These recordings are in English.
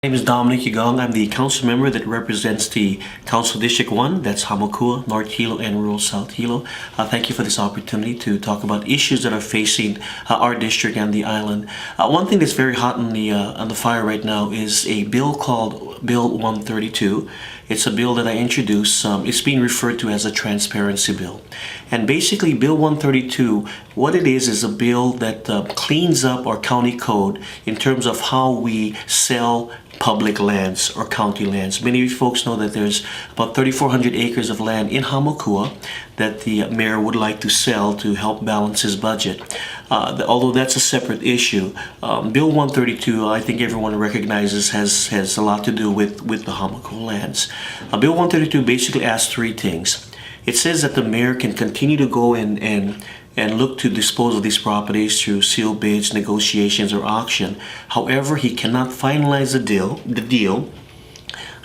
My name is Dominic Yagong. I'm the council member that represents the Council District 1, that's Hamakua, North Hilo, and Rural South Hilo. Thank you for this opportunity to talk about issues that are facing our district and the island. One thing that's very hot on the fire right now is a bill called Bill 132. It's a bill that I introduced. It's being referred to as a transparency bill. And basically, Bill 132, what it is a bill that cleans up our county code in terms of how we sell public lands or county lands. Many of you folks know that there's about 3,400 acres of land in Hamakua that the mayor would like to sell to help balance his budget. Although that's a separate issue, Bill 132, I think everyone recognizes, has a lot to do with the Hamakua lands. Bill 132 basically asks three things. It says that the mayor can continue to go in and look to dispose of these properties through sealed bids, negotiations, or auction. However, he cannot finalize the deal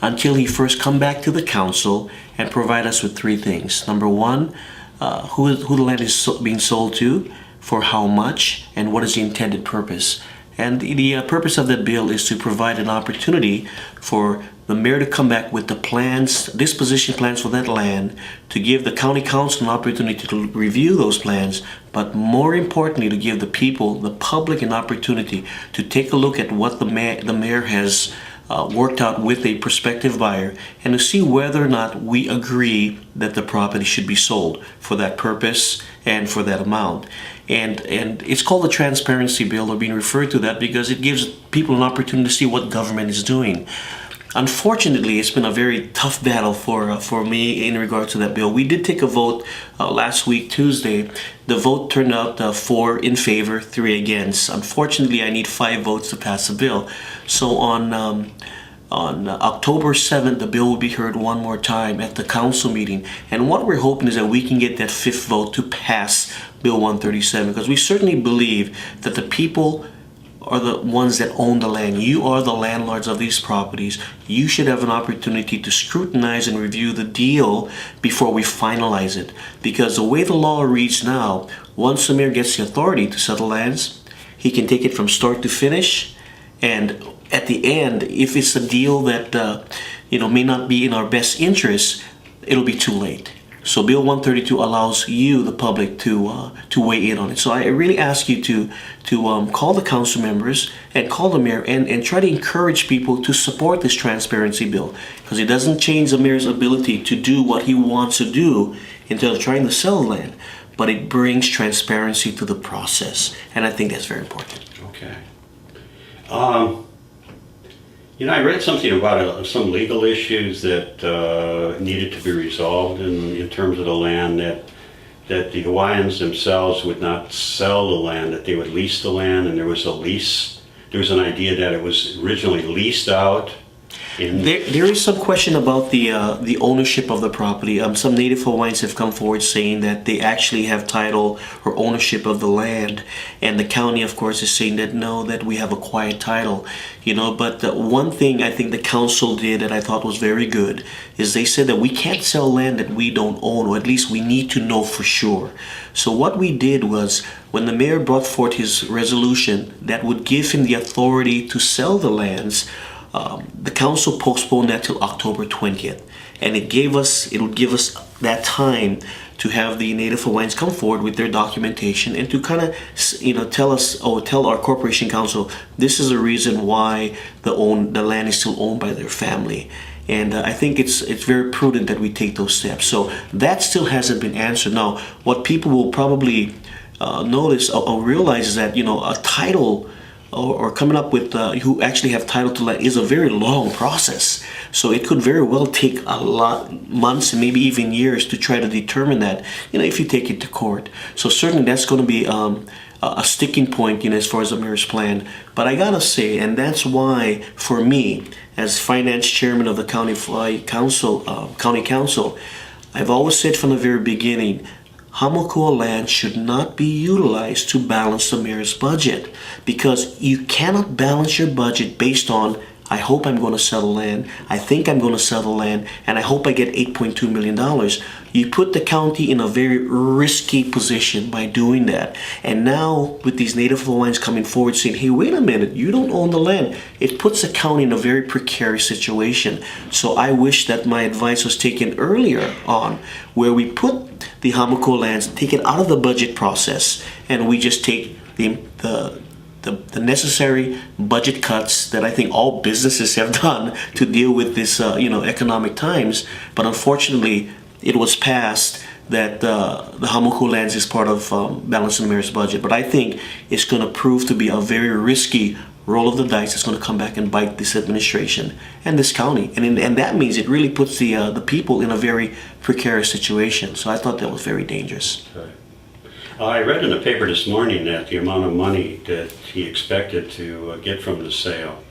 until he first come back to the council and provide us with three things. Number one, who the land is being sold to, for how much, and what is the intended purpose. And the purpose of that bill is to provide an opportunity for the mayor to come back with the plans, disposition plans for that land, to give the county council an opportunity to review those plans, but more importantly, to give the people, the public, an opportunity to take a look at what the mayor has worked out with a prospective buyer, and to see whether or not we agree that the property should be sold for that purpose and for that amount. And it's called the transparency bill, or being referred to that, because it gives people an opportunity to see what government is doing. Unfortunately, it's been a very tough battle for me in regards to that bill. We did take a vote last week, Tuesday. The vote turned out 4 in favor, 3 against. Unfortunately, I need 5 votes to pass the bill. So on October 7th, the bill will be heard one more time at the council meeting. And what we're hoping is that we can get that 5th vote to pass Bill 137, because we certainly believe that the people are the ones that own the land. You are the landlords of these properties. You should have an opportunity to scrutinize and review the deal before we finalize it. Because the way the law reads now, once the mayor gets the authority to sell the lands, he can take it from start to finish. And at the end, if it's a deal that may not be in our best interest, it'll be too late. So Bill 132 allows you, the public, to weigh in on it. So I really ask you to call the council members and call the mayor and try to encourage people to support this transparency bill, because it doesn't change the mayor's ability to do what he wants to do in terms of trying to sell land, but it brings transparency to the process, and I think that's very important. Okay. I read something about some legal issues that needed to be resolved in terms of the land, that the Hawaiians themselves would not sell the land, that they would lease the land, and there was a lease. There was an idea that it was originally leased out. There is some question about the ownership of the property. Some Native Hawaiians have come forward saying that they actually have title or ownership of the land, and the county, of course, is saying that no, that we have a quiet title. But the one thing I think the council did that I thought was very good is they said that we can't sell land that we don't own, or at least we need to know for sure. So what we did was, when the mayor brought forth his resolution that would give him the authority to sell the lands, the council postponed that till October 20th, and it would give us that time to have the Native Hawaiians come forward with their documentation and to kind of tell our corporation council, this is the reason why the land is still owned by their family. And I think it's very prudent that we take those steps. So that still hasn't been answered. Now, what people will probably notice or realize is that a title, or coming up with who actually have title to land, is a very long process. So it could very well take a lot, months and maybe even years to try to determine that, if you take it to court. So certainly that's going to be a sticking point, as far as the mayor's plan. But I gotta say, and that's why, for me, as finance chairman of the county council, I've always said from the very beginning, Hamakua land should not be utilized to balance the mayor's budget, because you cannot balance your budget based on I hope I'm going to sell the land. I think I'm going to sell the land, and I hope I get $8.2 million. You put the county in a very risky position by doing that. And now with these Native Hawaiians coming forward saying, hey, wait a minute, you don't own the land, it puts the county in a very precarious situation. So I wish that my advice was taken earlier on, where we put the Hamakua lands, take it out of the budget process, and we just take the necessary budget cuts that I think all businesses have done to deal with this, economic times. But unfortunately, it was passed that the Hamakua lands is part of Balance in the Mayor's budget. But I think it's going to prove to be a very risky roll of the dice that's going to come back and bite this administration and this county. And that means it really puts the people in a very precarious situation. So I thought that was very dangerous. Right. I read in the paper this morning that the amount of money that he expected to get from the sale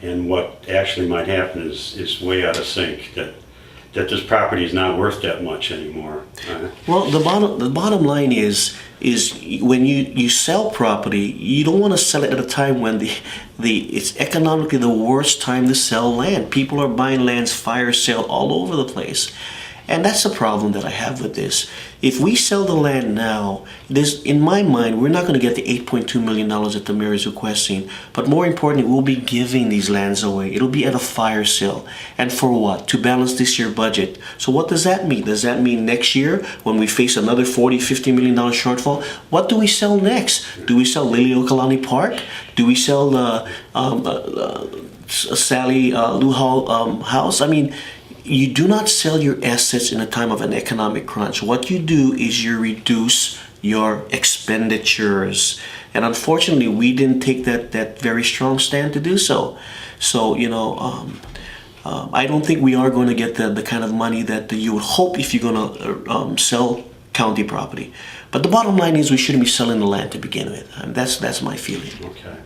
and what actually might happen is way out of sync, that this property is not worth that much anymore. Well, the bottom line is when you sell property, you don't want to sell it at a time when it's economically the worst time to sell land. People are buying lands fire sale all over the place. And that's the problem that I have with this. If we sell the land now, in my mind, we're not going to get the $8.2 million that the mayor is requesting. But more importantly, we'll be giving these lands away. It'll be at a fire sale. And for what? To balance this year's budget. So what does that mean? Does that mean next year, when we face another $40-50 million shortfall, what do we sell next? Do we sell Liliuokalani Park? Do we sell the Sally Luhal house? I mean, you do not sell your assets in a time of an economic crunch. What you do is you reduce your expenditures. And unfortunately, we didn't take that very strong stand to do so. So, I don't think we are going to get the kind of money that you would hope if you're going to sell county property. But the bottom line is we shouldn't be selling the land to begin with. That's my feeling. Okay.